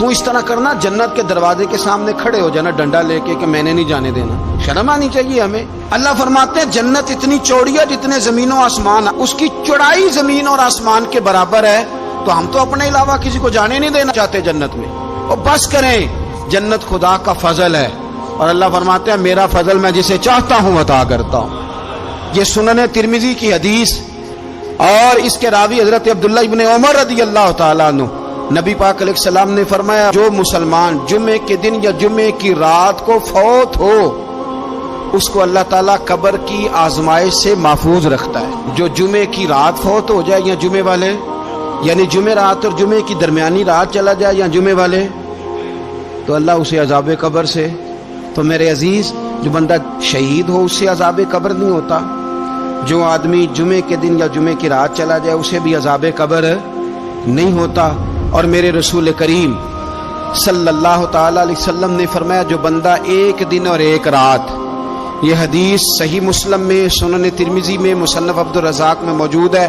تو اس طرح کرنا جنت کے دروازے کے سامنے کھڑے ہو جانا ڈنڈا لے کے کہ میں نے نہیں جانے دینا. شرم آنی چاہیے ہمیں. اللہ فرماتے ہیں جنت اتنی چوڑی ہے جتنے زمین و آسمان، اس کی چوڑائی زمین اور آسمان کے برابر ہے. تو ہم تو اپنے علاوہ کسی کو جانے نہیں دینا چاہتے جنت میں. اور بس کریں، جنت خدا کا فضل ہے. اور اللہ فرماتے ہیں میرا فضل میں جسے چاہتا ہوں عطا کرتا ہوں. یہ سنن ترمذی کی حدیث، اور اس کے راوی حضرت عبداللہ ابن عمر رضی اللہ تعالیٰ عنہ. نبی پاک علیہ السلام نے فرمایا جو مسلمان جمعے کے دن یا جمعے کی رات کو فوت ہو اس کو اللہ تعالیٰ قبر کی آزمائش سے محفوظ رکھتا ہے. جو جمعے کی رات فوت ہو جائے یا جمعے والے، یعنی جمعے رات اور جمعے کی درمیانی رات چلا جائے یا جمعے والے، تو اللہ اسے عذاب قبر سے. تو میرے عزیز، جو بندہ شہید ہو اس سے عذاب قبر نہیں ہوتا. جو آدمی جمعے کے دن یا جمعے کی رات چلا جائے اسے بھی عذاب قبر نہیں ہوتا. اور میرے رسول کریم صلی اللہ تعالی علیہ وسلم نے فرمایا جو بندہ ایک دن اور ایک رات، یہ حدیث صحیح مسلم میں، سنن ترمذی میں، مصنف عبد الرزاق میں موجود ہے،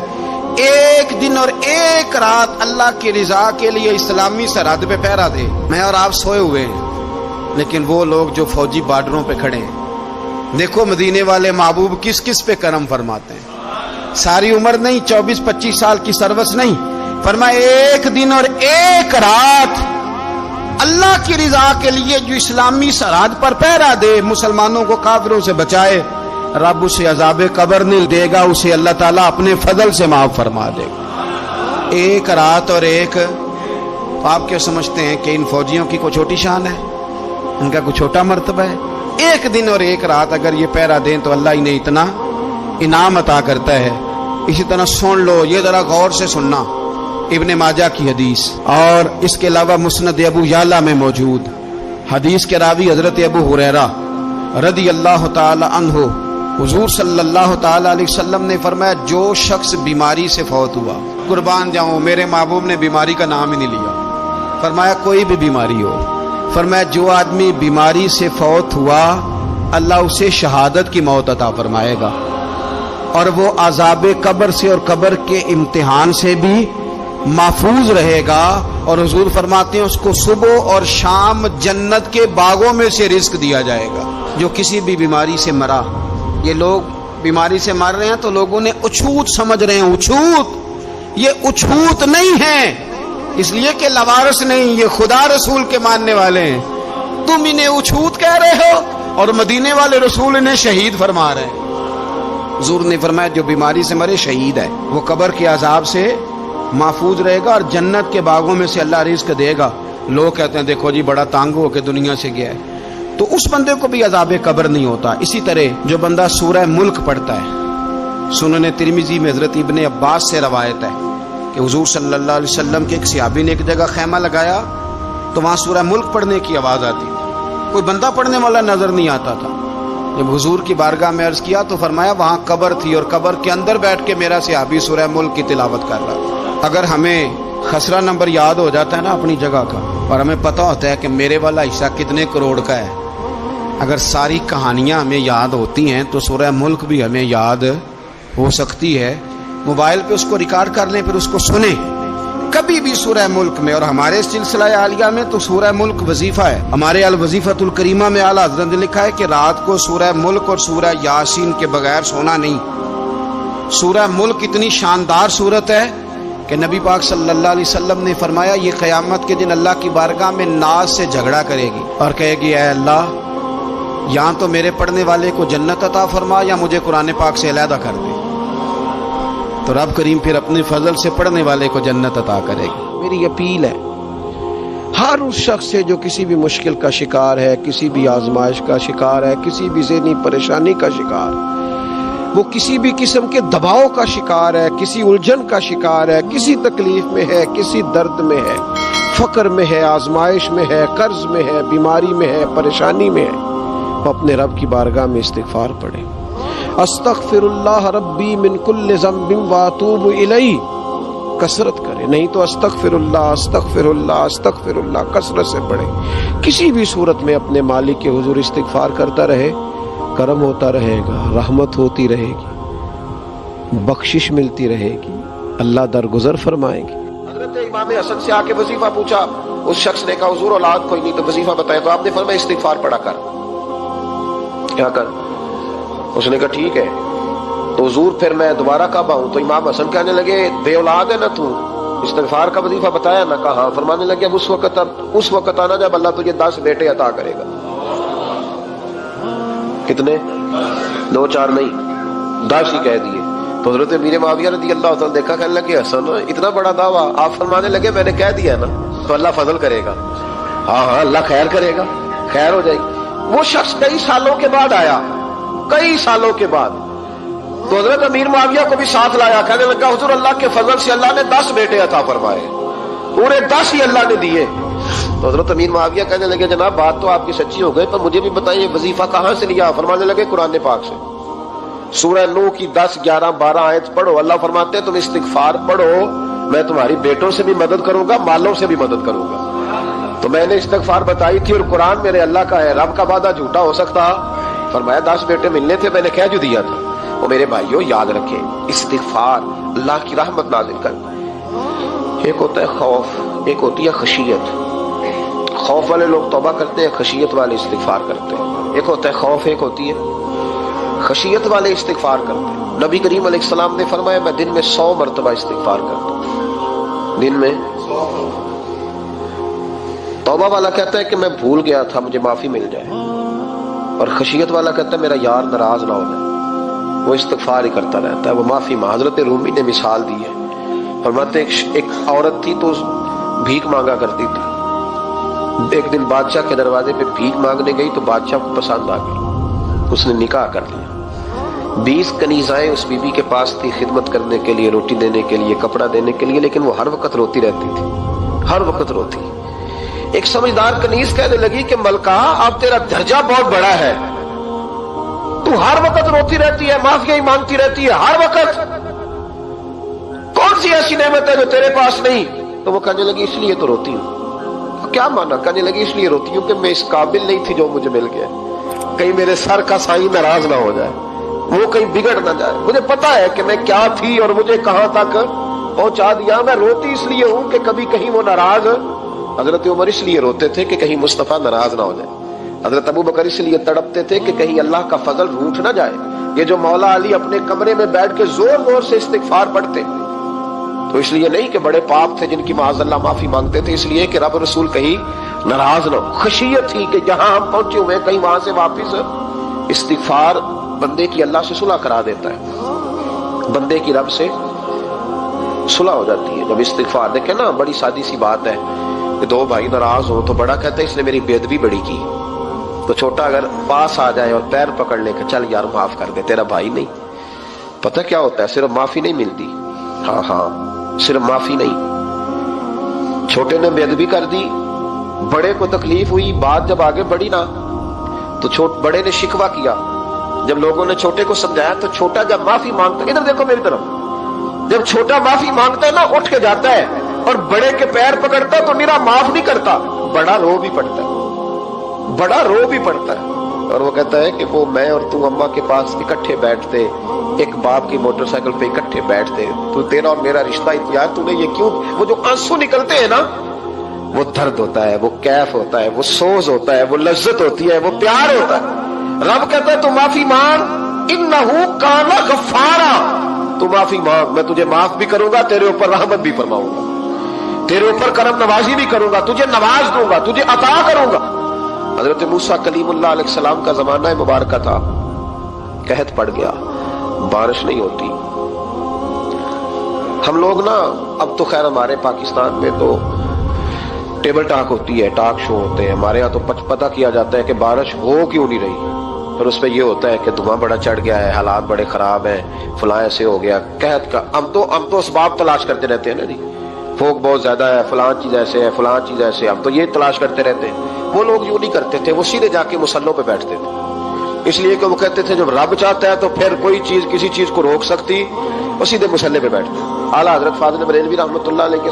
ایک دن اور ایک رات اللہ کی رضا کے لیے اسلامی سرحد پہ پہرا دے. میں اور آپ سوئے ہوئے ہیں، لیکن وہ لوگ جو فوجی بارڈروں پہ کھڑے ہیں، دیکھو مدینے والے محبوب کس کس پہ کرم فرماتے ہیں. ساری عمر نہیں، 24-25 سال کی سروس نہیں، فرمایا ایک دن اور ایک رات اللہ کی رضا کے لیے جو اسلامی سرحد پر پہرا دے، مسلمانوں کو کافروں سے بچائے، رب اسے عذاب قبر نہیں دے گا، اسے اللہ تعالیٰ اپنے فضل سے معاف فرما دے گا. ایک رات اور ایک. آپ کیا سمجھتے ہیں کہ ان فوجیوں کی کوئی چھوٹی شان ہے؟ ان کا کوئی چھوٹا مرتبہ ہے؟ ایک دن اور ایک رات اگر یہ پہرا دیں تو اللہ انہیں اتنا انعام عطا کرتا ہے. اسی طرح سن لو، یہ ذرا غور سے سننا، ابن ماجہ کی حدیث، اور اس کے علاوہ مسند ابو یعلا میں موجود حدیث کے راوی حضرت ابو ہریرہ رضی اللہ تعالی عنہ، حضور صلی اللہ تعالی علیہ وسلم نے فرمایا جو شخص بیماری سے فوت ہوا، قربان جاؤں میرے محبوب نے بیماری کا نام ہی نہیں لیا، فرمایا کوئی بھی بیماری ہو، فرمایا جو آدمی بیماری سے فوت ہوا اللہ اسے شہادت کی موت عطا فرمائے گا، اور وہ عذاب قبر سے اور قبر کے امتحان سے بھی محفوظ رہے گا. اور حضور فرماتے ہیں اس کو صبح اور شام جنت کے باغوں میں سے رزق دیا جائے گا. جو کسی بھی بیماری سے مرا، یہ لوگ بیماری سے مر رہے ہیں تو لوگوں نے اچھوت سمجھ رہے ہیں. اچھوت، یہ اچھوت نہیں ہے، اس لیے کہ لوارث نہیں، یہ خدا رسول کے ماننے والے ہیں. تم انہیں اچھوت کہہ رہے ہو اور مدینے والے رسول انہیں شہید فرما رہے ہیں. حضور نے فرمایا جو بیماری سے مرے شہید ہے، وہ قبر کے عذاب سے محفوظ رہے گا اور جنت کے باغوں میں سے اللہ رزق دے گا. لوگ کہتے ہیں دیکھو جی بڑا تانگ ہو کے دنیا سے گیا ہے، تو اس بندے کو بھی عذاب قبر نہیں ہوتا. اسی طرح جو بندہ سورہ ملک پڑھتا ہے، سنن ترمذی میں حضرت ابن عباس سے روایت ہے کہ حضور صلی اللہ علیہ وسلم کے ایک صحابی نے ایک جگہ خیمہ لگایا تو وہاں سورہ ملک پڑھنے کی آواز آتی تھی، کوئی بندہ پڑھنے والا نظر نہیں آتا تھا. جب حضور کی بارگاہ میں عرض کیا تو فرمایا وہاں قبر تھی اور قبر کے اندر بیٹھ کے میرا صحابی سورہ ملک کی تلاوت کر رہا تھا. اگر ہمیں خسرہ نمبر یاد ہو جاتا ہے نا اپنی جگہ کا، اور ہمیں پتہ ہوتا ہے کہ میرے والا حصہ کتنے کروڑ کا ہے، اگر ساری کہانیاں ہمیں یاد ہوتی ہیں تو سورہ ملک بھی ہمیں یاد ہو سکتی ہے. موبائل پہ اس کو ریکارڈ کر لیں، پھر اس کو سنیں کبھی بھی سورہ ملک میں. اور ہمارے سلسلہ عالیہ میں تو سورہ ملک وظیفہ ہے. ہمارے الوظیفۃ الکریمہ میں اعلیٰ حضرت نے لکھا ہے کہ رات کو سورہ ملک اور سورہ یاسین کے بغیر سونا نہیں. سورہ ملک اتنی شاندار صورت ہے کہ نبی پاک صلی اللہ علیہ وسلم نے فرمایا یہ قیامت کے دن اللہ کی بارگاہ میں ناز سے جھگڑا کرے گی اور کہے گی اے اللہ یہاں تو میرے پڑھنے والے کو جنت عطا فرما یا مجھے قرآن پاک سے علیحدہ کر دے. تو رب کریم پھر اپنے فضل سے پڑھنے والے کو جنت عطا کرے گی. میری اپیل ہے ہر اس شخص سے جو کسی بھی مشکل کا شکار ہے، کسی بھی آزمائش کا شکار ہے، کسی بھی ذہنی پریشانی کا شکار، وہ کسی بھی قسم کے دباؤ کا شکار ہے، کسی الجھن کا شکار ہے، کسی تکلیف میں ہے، کسی درد میں ہے، فقر میں ہے، آزمائش میں ہے، قرض میں ہے، بیماری میں ہے، پریشانی میں ہے، وہ اپنے رب کی بارگاہ میں استغفار پڑھے. استغفر اللہ ربی من کل ذنب واتوب الیہ کثرت کرے، نہیں تو استغفر اللہ استغفر اللہ استغفر اللہ کثرت سے پڑھے. کسی بھی صورت میں اپنے مالک کے حضور استغفار کرتا رہے، کرم ہوتا رہے گا، رحمت ہوتی رہے گی، بخشش ملتی رہے گی، اللہ درگزر فرمائے گی. حضرت امام حسن سے آ کے وظیفہ پوچھا اس شخص نے کہا حضور اولاد کوئی نہیں تو وظیفہ بتایا، تو آپ نے فرمایا استغفار پڑھا کر، کیا کر؟ اس نے کہا ٹھیک ہے۔ تو حضور پھر میں دوبارہ کعبہ ہوں، تو امام حسن کہنے لگے بے اولاد ہے نا تو، استغفار کا وظیفہ بتایا نہ؟ کہا ہاں۔ فرمانے لگے اب اس وقت آنا جب اللہ تجھے 10 بیٹے عطا کرے گا۔ کتنے؟ 2 4 نہیں، 10 ہی کہہ دیے۔ تو حضرت امیر معاویہ رضی اللہ تعالیٰ دیکھا، کہنے لگے حسن اتنا بڑا دعویٰ؟ آپ فرمانے لگے میں نے کہہ دیا نا تو اللہ فضل کرے گا۔ ہاں ہاں اللہ خیر کرے گا، خیر ہو جائے گی۔ وہ شخص کئی سالوں کے بعد آیا، کئی سالوں کے بعد، تو حضرت امیر معاویہ کو بھی ساتھ لایا، کہنے لگا حضور اللہ کے فضل سے اللہ نے 10 بیٹے عطا فرمائے، پورے 10 ہی اللہ نے دیے۔ تو حضرت امیر معاویہ کہنے لگے جناب بات تو آپ کی سچی ہو گئی، پر مجھے بھی بتائیے وظیفہ کہاں سے لیا؟ فرمانے لگے قرآن پاک سے، سورہ نوح کی 10 11 12 آیت پڑھو۔ اللہ فرماتے ہیں تم استغفار پڑھو، میں تمہاری بیٹوں سے بھی مدد کروں گا، مالوں سے بھی مدد کروں گا۔ تو میں نے استغفار بتائی تھی اور قرآن میرے اللہ کا ہے، رب کا وعدہ جھوٹا ہو سکتا؟ فرمایا 10 بیٹے ملنے تھے، میں نے کہہ جو دیا تھا۔ وہ میرے بھائیوں یاد رکھیں، استغفار اللہ کی رحمت نازل کرتا ہے۔ ایک ہوتا ہے خوف، ایک ہوتی ہے خشیت۔ خوف والے لوگ توبہ کرتے ہیں، خشیت والے استغفار کرتے ہیں۔ ایک ہوتا ہے خوف، ایک ہوتی ہے خشیت والے استغفار کرتے ہیں۔ نبی کریم علیہ السلام نے فرمایا میں دن میں 100 مرتبہ استغفار کرتا ہوں، دن میں۔ توبہ والا کہتا ہے کہ میں بھول گیا تھا، مجھے معافی مل جائے، اور خشیت والا کہتا ہے میرا یار ناراض نہ ہو جائے، وہ استغفار ہی کرتا رہتا ہے، وہ معافی مانگ۔ حضرت رومی نے مثال دی ہے، فرماتے ایک عورت تھی تو بھیک مانگا کرتی تھی، ایک دن بادشاہ کے دروازے پہ بھیک مانگنے گئی تو بادشاہ کو پسند آ گئی، اس نے نکاح کر لیا۔ 20 کنیزائیں اس بی بی کے پاس تھی خدمت کرنے کے لیے، روٹی دینے کے لیے، کپڑا دینے کے لیے، لیکن وہ ہر وقت روتی رہتی تھی، ہر وقت روتی۔ ایک سمجھدار کنیز کہنے لگی کہ ملکہ اب تیرا درجہ بہت بڑا ہے، تو ہر وقت روتی رہتی ہے، معافی ہی مانگتی رہتی ہے ہر وقت، کون سی ایسی نعمت ہے جو تیرے پاس نہیں؟ تو وہ کہنے لگی اس لیے تو روتی ہوں۔ کیا مانا؟ کہنے لگی اس لیے روتی ہوں کہ میں اس قابل نہیں تھی جو مجھے مل گیا، کہیں میرے سر کا سائیں ناراض نہ ہو جائے، وہ کہیں بگڑ نہ جائے، مجھے پتا ہے کہ میں کیا تھی اور مجھے کہاں تک پہنچا دیا، میں روتی اس لیے ہوں کہ کبھی کہیں وہ ناراض۔ حضرت عمر اس لیے روتے تھے کہ کہیں مصطفیٰ ناراض نہ ہو جائے، حضرت ابو بکر اس لیے تڑپتے تھے کہ کہیں اللہ کا فضل روٹ نہ جائے۔ یہ جو مولا علی اپنے کمرے میں بیٹھ کے زور زور سے استغفار پڑھتے تو اس لیے نہیں کہ بڑے پاپ تھے جن کی معاذ اللہ معافی مانگتے تھے، اس لیے کہ رب رسول کہیں ناراض نہ ہو۔ خشیت تھی کہ جہاں ہم پہنچے ہوئے کہیں وہاں سے واپس۔ استغفار بندے کی اللہ سے صلح کرا دیتا ہے، بندے کی رب سے صلح ہو جاتی ہے جب استغفار۔ دیکھیں نا بڑی سادی سی بات ہے کہ 2 بھائی ناراض ہو تو بڑا کہتا ہے اس نے میری بے ادبی بڑی کی، تو چھوٹا اگر پاس آ جائے اور پیر پکڑ لے کہ چل یار معاف کر دے، تیرا بھائی نہیں۔ پتہ کیا ہوتا ہے؟ صرف معافی نہیں ملتی، ہاں صرف معافی نہیں، چھوٹے نے بے ادبی کر دی، بڑے کو تکلیف ہوئی، بات جب آگے بڑھی نا تو بڑے نے شکوہ کیا، جب لوگوں نے چھوٹے کو سمجھایا تو چھوٹا جب معافی مانگتا ہے، ادھر دیکھو میری طرف، جب چھوٹا معافی مانگتا ہے نا اٹھ کے جاتا ہے اور بڑے کے پیر پکڑتا ہے تو میرا معاف نہیں کرتا، بڑا رو بھی پڑتا ہے، بڑا رو بھی پڑتا ہے، اور وہ کہتا ہے کہ وہ میں اور تو اماں کے پاس اکٹھے بیٹھتے، ایک باپ کی موٹر سائیکل پہ اکٹھے بیٹھتے، تو تیرا اور میرا رشتہ یار تو نے یہ کیوں؟ وہ جو آنسو نکلتے ہیں نا وہ درد ہوتا ہے، وہ کیف ہوتا ہے، وہ سوز ہوتا ہے، وہ لذت ہوتی ہے، وہ پیار ہوتا ہے۔ رب کہتا ہے تو معافی مانگ، انہو کان غفارا، تو معافی مانگ، میں تجھے معاف بھی کروں گا، تیرے اوپر رحمت بھی فرماؤں گا، تیرے اوپر کرم نوازی بھی کروں گا، تجھے نواز دوں گا، تجھے عطا کروں گا۔ حضرت موسیٰ کلیم اللہ علیہ السلام کا زمانہ مبارکہ تھا، قحط پڑ گیا، بارش نہیں ہوتی۔ ہم لوگ نا اب تو خیر ہمارے پاکستان میں تو ٹیبل ٹاک ہوتی ہے، ٹاک شو ہوتے ہیں، ہمارے ہاں تو پتہ کیا جاتا ہے کہ بارش ہو کیوں نہیں رہی، اور اس پہ یہ ہوتا ہے کہ دھواں بڑا چڑھ گیا ہے، حالات بڑے خراب ہیں، فلاں ایسے ہو گیا قحط کا۔ ہم تو اسباب تلاش کرتے رہتے ہیں نا جی، فوق بہت زیادہ ہے، فلاں چیز ایسے ہے، فلاں چیز ایسے، ہم تو یہ تلاش کرتے رہتے ہیں۔ وہ لوگ یوں نہیں کرتے تھے، وہ سیدھے جا کے مسلوں پہ بیٹھتے تھے، اس لیے کہ وہ کہتے تھے جب رب چاہتا ہے تو پھر کوئی چیز کسی چیز کو روک سکتی، وہ سیدھے مسلے پہ بیٹھتے۔ اعلیٰ حضرت فاضل بریلوی رحمۃ اللہ علیہ کے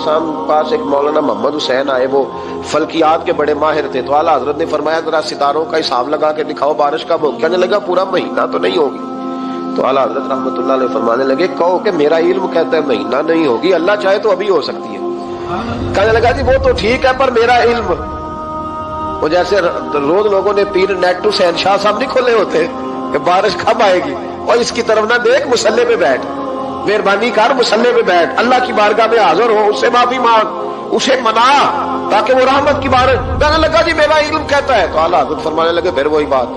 پاس ایک مولانا محمد حسین آئے، وہ فلکیات کے بڑے ماہر تھے، تو اعلیٰ حضرت نے فرمایا ذرا ستاروں کا حساب لگا کے دکھاؤ بارش کب ہوگی؟ کہنے لگا پورا مہینہ تو نہیں ہوگی۔ تو اعلیٰ حضرت رحمۃ اللہ علیہ فرمانے لگے کہو کہ میرا علم کہتا ہے مہینہ نہیں ہوگی، اللہ چاہے تو ابھی ہو سکتی ہے۔ کہنے لگا جی وہ تو ٹھیک ہے پر میرا علم، وہ جیسے روز لوگوں نے پیر نیٹ ٹو شہنشاہ صاحب نہیں کھولے ہوتے کہ بارش کب آئے گی، اور اس کی طرف نہ دیکھ، مصلے پہ بیٹھ، مہربانی کر مصلے پہ بیٹھ، اللہ کی بارگاہ میں حاضر ہو، اس سے معافی مانگ، اسے منا تاکہ وہ رحمت کی بارش۔ کہنے لگا جی میرا علم کہتا ہے، تو اعلیٰ حضرت فرمانے لگے پھر وہی بات،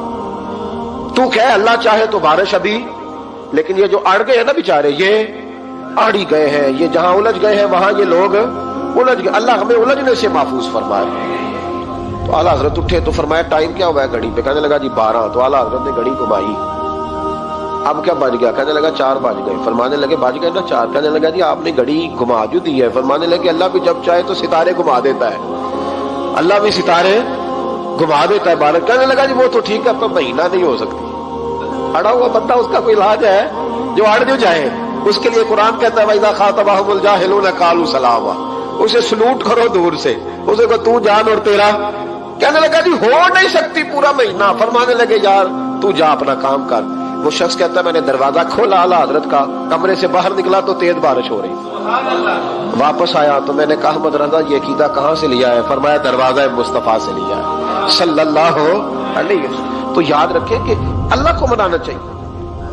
تو کہہ اللہ چاہے تو بارش ابھی، لیکن یہ جو اڑ گئے ہیں نا بیچارے، یہ اڑ ہی گئے ہیں، یہ جہاں الجھ گئے ہیں وہاں یہ لوگ الجھ گئے، اللہ ہمیں الجھنے سے محفوظ فرمائے۔ تو اعلیٰ حضرت اٹھے تو فرمایا ٹائم کیا ہوا ہے گھڑی پہ؟ کہنے لگا جی 12۔ تو اعلیٰ حضرت نے گھڑی گھمائی، اب کیا بج گیا؟ کہنے لگا 4 بج گئے۔ فرمانے لگے بج گئے نا 4؟ کہنے لگا جی آپ نے گھڑی گھما جو دی ہے۔ فرمانے لگے اللہ بھی جب چاہے تو ستارے گھما دیتا ہے، اللہ بھی ستارے گھما دیتا ہے بارش۔ کہنے لگا جی وہ تو ٹھیک ہے پر مہینہ نہیں ہو سکتی، اڑا ہوا بندہ اس کا کوئی علاج ہے جو اڑ جو جائے، اس کے لیے قرآن کہتا ہے وَإِذَا خَاطَبَهُمُ الْجَاهِلُونَ قَالُوا سَلَامًا، اسے سلوٹ کرو دور سے، اسے کو تو جان اور تیرا۔ کہنے لگا جی ہو نہیں سکتی پورا مہینہ۔ فرمانے لگے یار تو جا اپنا کام کر۔ وہ شخص کہتا ہے میں نے دروازہ کھولا اعلیٰ حضرت کا، کمرے سے باہر نکلا تو تیز بارش ہو رہی، واپس آیا تو میں نے کہا احمد رضا یہ عقیدہ کہاں سے لیا ہے؟ فرمایا دروازہ مصطفیٰ سے لیا ہے صلی اللہ علیہ وسلم۔ تو یاد رکھیں کہ اللہ کو منانا چاہیے،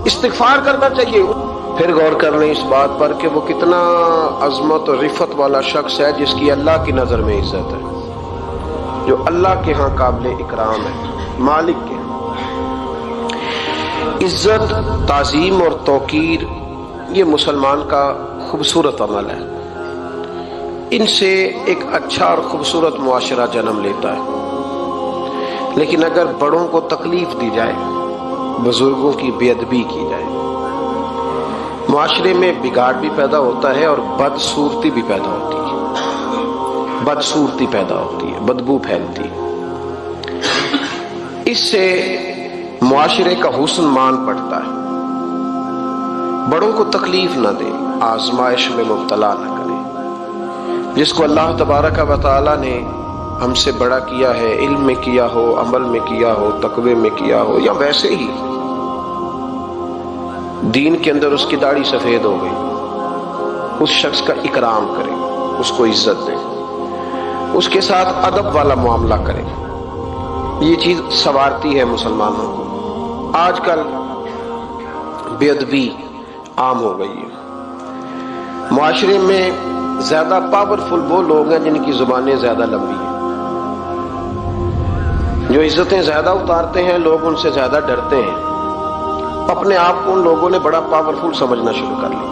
استغفار کرنا چاہیے۔ پھر غور کر لیں اس بات پر کہ وہ کتنا عظمت اور رفت والا شخص ہے جس کی اللہ کی نظر میں عزت ہے، جو اللہ کے ہاں قابل اکرام ہے، مالک کے ہاں۔ عزت، تعظیم اور توقیر یہ مسلمان کا خوبصورت عمل ہے، ان سے ایک اچھا اور خوبصورت معاشرہ جنم لیتا ہے۔ لیکن اگر بڑوں کو تکلیف دی جائے، بزرگوں کی بے ادبی کی جائے، معاشرے میں بگاڑ بھی پیدا ہوتا ہے اور بدصورتی بھی پیدا ہوتی ہے، بدصورتی پیدا ہوتی ہے، بدبو پھیلتی ہے، اس سے معاشرے کا حسن مان پڑتا ہے۔ بڑوں کو تکلیف نہ دیں، آزمائش میں مبتلا نہ کریں۔ جس کو اللہ تبارک و تعالی نے ہم سے بڑا کیا ہے، علم میں کیا ہو، عمل میں کیا ہو، تقوی میں کیا ہو، یا ویسے ہی دین کے اندر اس کی داڑھی سفید ہو گئی، اس شخص کا اکرام کریں، اس کو عزت دیں، اس کے ساتھ ادب والا معاملہ کریں۔ یہ چیز سنوارتی ہے مسلمانوں کو۔ آج کل بے ادبی عام ہو گئی ہے، معاشرے میں زیادہ پاورفل وہ لوگ ہیں جن کی زبانیں زیادہ لمبی ہیں، جو عزتیں زیادہ اتارتے ہیں، لوگ ان سے زیادہ ڈرتے ہیں۔ اپنے آپ کو ان لوگوں نے بڑا پاورفل سمجھنا شروع کر لیا،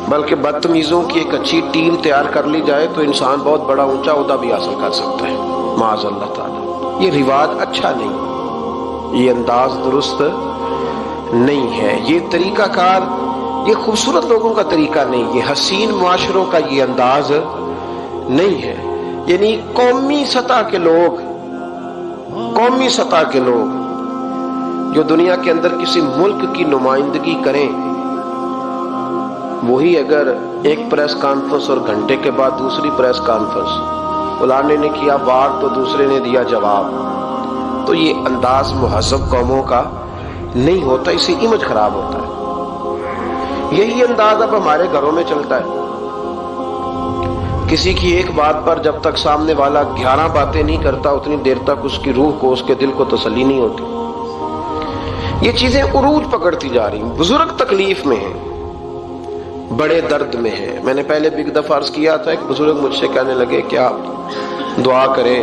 بلکہ بدتمیزوں کی ایک اچھی ٹیم تیار کر لی جائے تو انسان بہت بڑا اونچا عہدہ بھی حاصل کر سکتا ہے، معاذ اللہ تعالی۔ یہ رواج اچھا نہیں، یہ انداز درست نہیں ہے، یہ طریقہ کار، یہ خوبصورت لوگوں کا طریقہ نہیں، یہ حسین معاشروں کا یہ انداز نہیں ہے۔ یعنی قومی سطح کے لوگ، قومی سطح کے لوگ جو دنیا کے اندر کسی ملک کی نمائندگی کریں، وہی اگر ایک پریس کانفرنس اور گھنٹے کے بعد دوسری پریس کانفرنس، فلانے نے کیا وار تو دوسرے نے دیا جواب، تو یہ انداز مہذب قوموں کا نہیں ہوتا، اس سے امیج خراب ہوتا ہے۔ یہی انداز اب ہمارے گھروں میں چلتا ہے، کسی کی ایک بات پر جب تک سامنے والا 11 باتیں نہیں کرتا اتنی دیر تک اس کی روح کو، اس کے دل کو تسلی نہیں ہوتی۔ یہ چیزیں عروج پکڑتی جا رہی ہیں، بزرگ تکلیف میں ہیں، بڑے درد میں ہیں۔ میں نے پہلے بھی ایک دفعہ عرض کیا تھا، ایک بزرگ مجھ سے کہنے لگے کہ آپ دعا کریں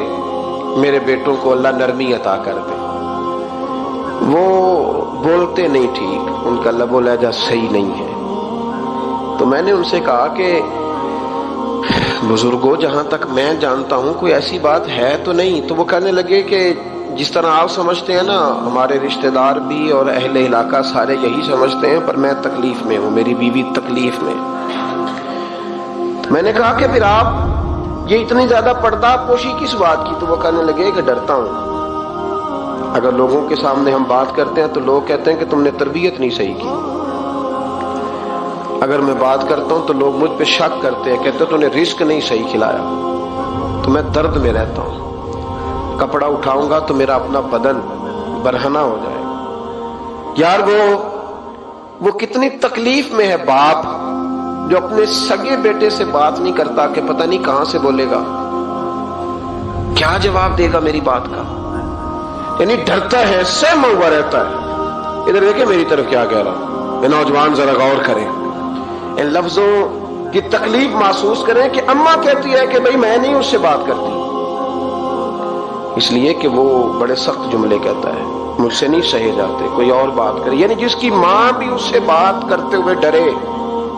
میرے بیٹوں کو اللہ نرمی عطا کر دے، وہ بولتے نہیں ٹھیک، ان کا لب و لہجہ صحیح نہیں ہے۔ تو میں نے ان سے کہا کہ بزرگوں جہاں تک میں جانتا ہوں کوئی ایسی بات ہے تو نہیں۔ تو وہ کہنے لگے کہ جس طرح آپ سمجھتے ہیں نا، ہمارے رشتہ دار بھی اور اہل علاقہ سارے یہی سمجھتے ہیں، پر میں تکلیف میں ہوں، میری بیوی تکلیف میں۔ میں نے کہا کہ پھر آپ یہ اتنی زیادہ پردہ پوشی کس بات کی؟ تو وہ کہنے لگے کہ ڈرتا ہوں، اگر لوگوں کے سامنے ہم بات کرتے ہیں تو لوگ کہتے ہیں کہ تم نے تربیت نہیں صحیح کی، اگر میں بات کرتا ہوں تو لوگ مجھ پہ شک کرتے ہیں، کہتے ہیں تو نے رزق نہیں صحیح کھلایا، تو میں درد میں رہتا ہوں، کپڑا اٹھاؤں گا تو میرا اپنا بدن برہنہ ہو جائے گا۔ یار وہ کتنی تکلیف میں ہے باپ جو اپنے سگے بیٹے سے بات نہیں کرتا کہ پتہ نہیں کہاں سے بولے گا، کیا جواب دے گا میری بات کا، یعنی ڈرتا ہے، سہما ہوا رہتا ہے۔ ادھر دیکھیں میری طرف کیا کہہ رہا ہوں، یہ نوجوان ذرا غور کریں، ان لفظوں کی تکلیف محسوس کریں کہ اماں کہتی ہے کہ بھئی میں نہیں اس سے بات کرتی، اس لیے کہ وہ بڑے سخت جملے کہتا ہے، مجھ سے نہیں سہے جاتے، کوئی اور بات کرے، یعنی جس کی ماں بھی اس سے بات کرتے ہوئے ڈرے۔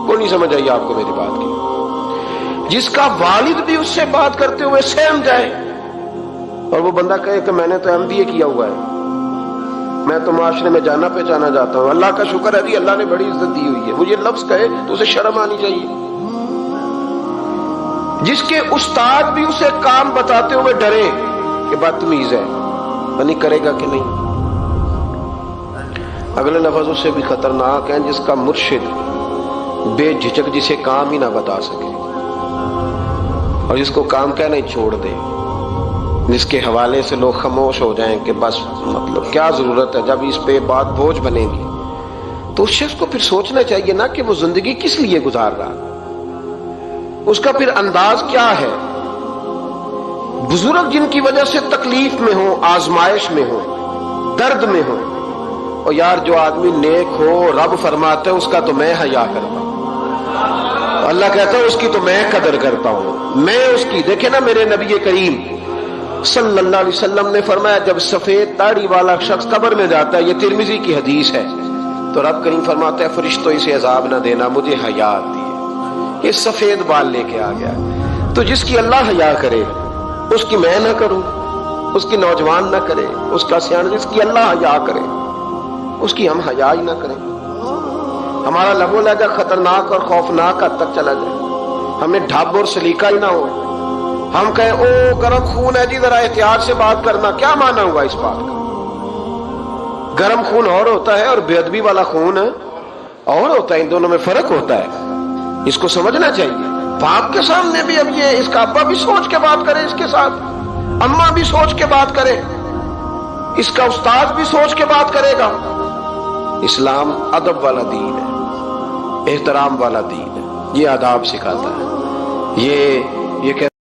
کوئی نہیں سمجھ آئی آپ کو میری بات کی؟ جس کا والد بھی اس سے بات کرتے ہوئے سہم جائے اور وہ بندہ کہے کہ میں نے تو MBA کیا ہوا ہے، میں تو معاشرے میں جانا پہچانا جاتا ہوں، اللہ کا شکر ہے جی اللہ نے بڑی عزت دی ہوئی ہے، وہ یہ لفظ کہے تو اسے شرم آنی چاہیے۔ جس کے استاد بھی اسے کام بتاتے ہوئے ڈرے کہ بدتمیز ہے، نہیں کرے گا کہ نہیں۔ اگلے لفظ اس سے بھی خطرناک ہیں، جس کا مرشد بے جھجک جسے کام ہی نہ بتا سکے اور جس کو کام کہنا ہی چھوڑ دے، جس کے حوالے سے لوگ خاموش ہو جائیں کہ بس مطلب کیا ضرورت ہے، جب اس پہ بات بوجھ بنے گی تو اس شخص کو پھر سوچنا چاہیے نا کہ وہ زندگی کس لیے گزار رہا، اس کا پھر انداز کیا ہے۔ بزرگ جن کی وجہ سے تکلیف میں ہوں، آزمائش میں ہوں، درد میں ہوں، اور یار جو آدمی نیک ہو رب فرماتا ہے اس کا تو میں حیا کرتا ہوں، اللہ کہتا ہے اس کی تو میں قدر کرتا ہوں، میں اس کی۔ دیکھیں نا میرے نبی کریم صلی اللہ علیہ وسلم نے فرمایا جب سفید داڑھی والا شخص قبر میں جاتا ہے، یہ ترمذی کی حدیث ہے، تو رب کریم فرماتا ہے فرشتوں اسے عذاب نہ دینا، مجھے حیا آتی ہے، یہ سفید بال لے کے آ گیا۔ تو جس کی اللہ حیا کرے اس کی میں نہ کروں، اس کی نوجوان نہ کرے، اس کا سیاح، جس کی اللہ حیا کرے اس کی ہم حیا ہی نہ کریں، ہمارا لب و لہجہ خطرناک اور خوفناک حد تک چلا جائے، ہمیں ڈھب اور سلیقہ ہی نہ ہو، ہم کہیں او گرم خون ہے جی ذرا احتیاط سے بات کرنا، کیا مانا ہوا اس بات کا؟ گرم خون اور ہوتا ہے اور بے ادبی والا خون اور ہوتا ہے، ان دونوں میں فرق ہوتا ہے، اس کو سمجھنا چاہیے۔ باپ کے سامنے بھی اب یہ اس کا ابا بھی سوچ کے بات کرے، اس کے ساتھ اماں بھی سوچ کے بات کرے، اس کا استاد بھی سوچ کے بات کرے گا۔ اسلام ادب والا دین ہے، احترام والا دین ہے، یہ آداب سکھاتا ہے، یہ